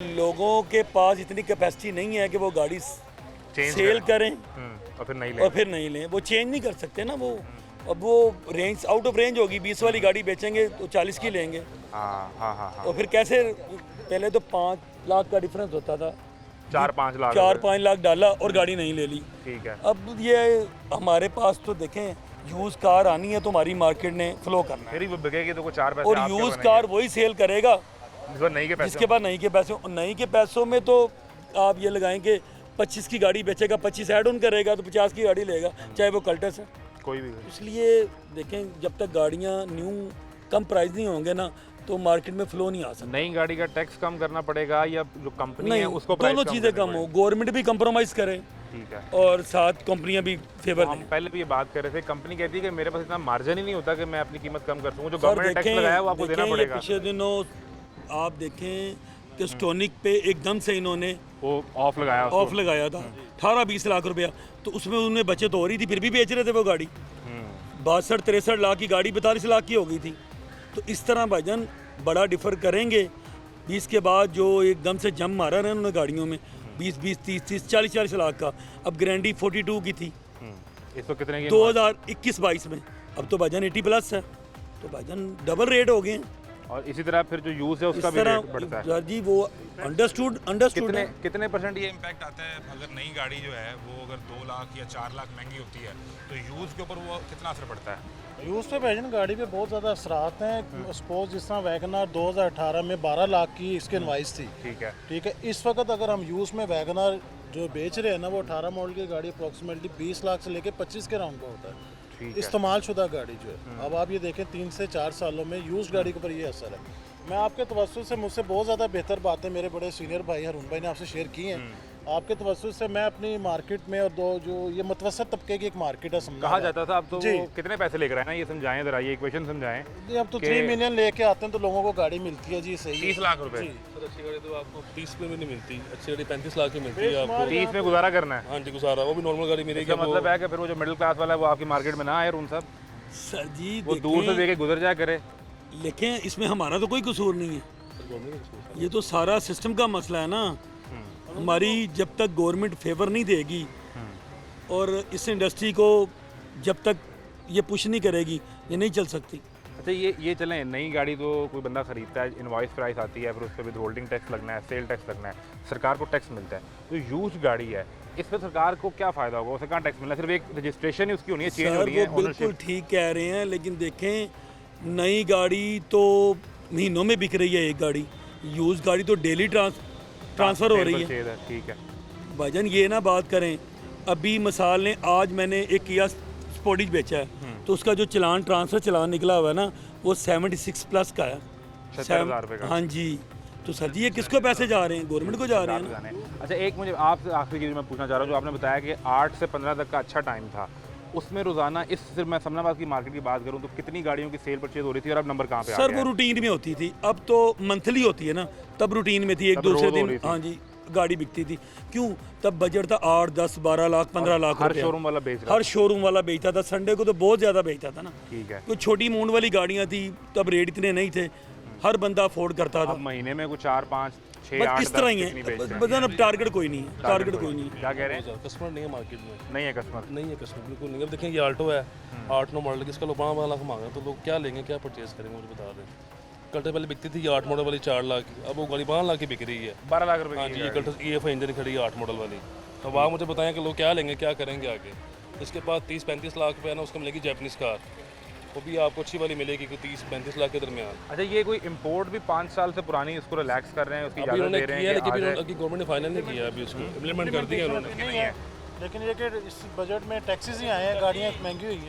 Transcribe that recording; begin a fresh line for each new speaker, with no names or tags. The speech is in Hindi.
लोगों के पास इतनी कैपेसिटी नहीं है कि वो गाड़ी सेल करें और फिर नहीं लें। वो चेंज नहीं कर सकते ना वो। अब वो रेंज आउट ऑफ रेंज होगी। 20 वाली गाड़ी बेचेंगे तो 40 की लेंगे।
हाँ।
तो फिर कैसे? पहले तो 5 लाख का डिफरेंस होता था,
4-5 लाख
डाला और गाड़ी नहीं ले ली।
ठीक है।
अब ये हमारे पास तो देखें, यूज कार आनी है तो हमारी मार्केट ने फ्लो करना है,
फिर वो बिकेगी तो 4 पैसे
और
आपके
यूज
बनेंगे।
कार वही सेल करेगा
नहीं के पैसे
जिसके पास नहीं के पैसे। और नहीं के पैसों में तो आप ये लगाएंगे 25 की गाड़ी बेचेगा, 25 ऐड ऑन करेगा तो 50 की गाड़ी लेगा, चाहे वो कल्टस है
कोई भी।
इसलिए देखें, जब तक गाड़ियाँ न्यू कम प्राइस नहीं होंगे ना तो मार्केट में फ्लो नहीं आ सकता।
नई गाड़ी का टैक्स कम करना पड़ेगा या जो कंपनी है उसको
दोनों चीज़ें कम हो, गवर्नमेंट भी कंप्रोमाइज़ करे,
ठीक है,
और साथ कंपनियां भी फेवर
तो हम पहले भी ये बात कर रहे थे। कंपनी कहती है कि मेरे पास इतना मार्जिन ही नहीं होता कि मैं अपनी कीमत कम कर सकूं। जो गवर्नमेंट टैक्स लगाया है वो आपको देना पड़ेगा।
पिछले दिनों आप देखें कि स्टोनिक पे एकदम से इन्होंने
वो ऑफ लगाया
था 18-20 लाख रुपया, तो उसमें उन्हें बचत हो रही थी, फिर भी बेच रहे थे वो गाड़ी। 62-63 लाख की गाड़ी 42 लाख की हो गई थी। तो इस तरह भाईजान बड़ा डिफर करेंगे 20 के बाद। जो एकदम से जम मारा ना उन्होंने गाड़ियों में 20-20, 30-30, 40-40 लाख का। अब ग्रैंडी 42 की थी
इसको कितने की
2021-22 में, अब तो भाईजान 80+ है। तो भाईजान डबल रेट हो गए हैं।
और इसी तरह फिर जो यूज है उसका भी रेट बढ़ता है
जी। वो अंडरस्टूड
कितने परसेंट ये
इम्पैक्ट आता है? अगर नई गाड़ी जो है वो अगर 2 लाख या 4 लाख महंगी होती है तो यूज़ के ऊपर वो कितना असर पड़ता है?
यूज़ पे भाईजान गाड़ी पे बहुत ज़्यादा असरात हैं। सपोज जिस तरह वैगनार 2018 में 12 लाख की इसकी इनवाइस थी, ठीक है। इस वक्त अगर हम यूज़ में वैगनार जो बेच रहे हैं ना, वो 18 मॉडल की गाड़ी अप्रॉक्सीमेटली 20 लाख से लेकर 25 के राउंड का होता है इस्तेमाल शुदा गाड़ी जो है। अब आप ये देखें 3 से 4 सालों में यूज़ गाड़ी के ऊपर ये असर है। मैं आपके तवज्जुह से, मुझसे बहुत ज़्यादा बेहतर बातें मेरे बड़े सीनियर भाई हरून भाई ने आपसे शेयर की हैं। आपके तवज्जुह से मैं अपनी मार्केट में, और जो ये मतवसत तबके की एक मार्केट है समझा
कहा जाता था, अब तो वो कितने पैसे लेकर आए ना, ये समझाएं जरा, ये इक्वेशन समझाएं।
अब तो 3 मिलियन लेके आते हैं तो लोगों को गाड़ी मिलती है जी, सही
30 लाख रुपए।
सर अच्छी गाड़ी तो आपको 30 में भी नहीं मिलती, अच्छी गाड़ी 35 लाख की मिलती है आपको।
30 में गुजारा करना है?
हाँ जी, गुजारा। वो भी नॉर्मल गाड़ी मिलेगी।
इसका मतलब है कि फिर वो जो मिडिल क्लास वाला है वो आपकी मार्केट में ना आए। उन सब
सर जी
वो दूर से देके गुजर जाया करे।
लेकिन इसमें हमारा तो कोई कसूर नहीं है, ये तो सारा सिस्टम का मसला है ना। हमारी जब तक गवर्नमेंट फेवर नहीं देगी और इस इंडस्ट्री को जब तक ये पुश नहीं करेगी, ये नहीं चल सकती।
अच्छा, ये चलें, नई गाड़ी तो कोई बंदा खरीदता है, इनवॉइस प्राइस आती है, फिर उस पर विद होल्डिंग टैक्स लगना है, सेल टैक्स लगना है, सरकार को टैक्स मिलता है। तो यूज गाड़ी है, इस पर सरकार को क्या फ़ायदा होगा? उसे कहाँ टैक्स मिलना है? सिर्फ एक रजिस्ट्रेशन ही उसकी होनी है, चेंज होनी है।
वो बिल्कुल ठीक कह रहे हैं, लेकिन देखें नई गाड़ी तो महीनों में बिक रही है एक गाड़ी, यूज गाड़ी तो डेली ट्रांसफ़र हो रही है।
ठीक है
भाईजान, ये ना बात करें। अभी मिसाल ने आज मैंने एक किया स्पोर्टेज बेचा है, तो उसका जो चलान ट्रांसफ़र चलान निकला हुआ है ना, वो 76+ का है।
70,000 रुपये का।
हाँ जी। तो सर जी ये किसको पैसे जा रहे हैं? गवर्नमेंट को जा रहे हैं ना।
अच्छा, एक मुझे आपसे आखिरी चीज़ मैं पूछना चाह रहा हूँ। जो आपने बताया कि 8 से 15 तक का अच्छा टाइम था, उसमें रोज़ाना इस सिर्फ मैं समनाबाद की मार्केट की बात करूँ तो कितनी गाड़ियों की सेल परचेज हो रही थी, और अब नंबर कहाँ पे आ गया?
सर वो रूटीन में होती थी, अब तो मंथली होती है ना। तब रूटीन में थी, एक दूसरे दिन हाँ जी गाड़ी बिकती थी। क्यों? तब बजट था 8, 10, 12 लाख, 15 लाख।
हर शोरूम वाला बेच रहा,
हर शोरूम वाला बेचता था। संडे को तो बहुत ज़्यादा बेचता था ना।
ठीक है।
कोई छोटी मूड वाली गाड़ियाँ थी, तब रेट इतने नहीं थे, हर बंदा अफोर्ड करता था।
महीने में कुछ 4, 5, 6,
बस
8
इस तरह ही है बदन। अब टारगेट कोई नहीं है, टारगेट कोई नहीं है।
क्या कह रहे हैं?
कस्टमर नहीं है मार्केट में,
नहीं है कस्टमर,
नहीं है कस्टमर, बिल्कुल नहीं। अब देखें ये आल्टो है 8-9 मॉडल की, इसका लोग 12 लाख मांग रहे हैं, तो लोग क्या लेंगे, क्या परचेज करेंगे? मुझे बता दें। कल्टर पहले बिकती थी ये 8 मॉडल वाली 4 लाख की, अब वो गाड़ी 12 लाख की बिक रही है।
12 लाख रुपए
हाँ
की
जी, ये कल्टर EFI इंजन खड़ी है 8 मॉडल वाली। अब आप मुझे बताएं कि लोग क्या लेंगे, क्या करेंगे आगे? इसके बाद 30-35 लाख रुपये ना उसको मिलेगी जैपनीज़ कार, वो भी आपको अच्छी वाली मिलेगी, 30-35 लाख के दरमियान।
अच्छा, ये कोई इंपोर्ट भी 5 साल से पुरानी, इसको रिलैक्स कर रहे हैं, उसकी इजाज़त दे रहे हैं,
लेकिन गवर्नमेंट ने फाइनल नहीं किया, अभी उसको इम्प्लीमेंट कर दिया उन्होंने।
लेकिन ये कि इस बजट में टैक्सेस ही आए हैं, गाड़ियाँ महंगी हुई हैं।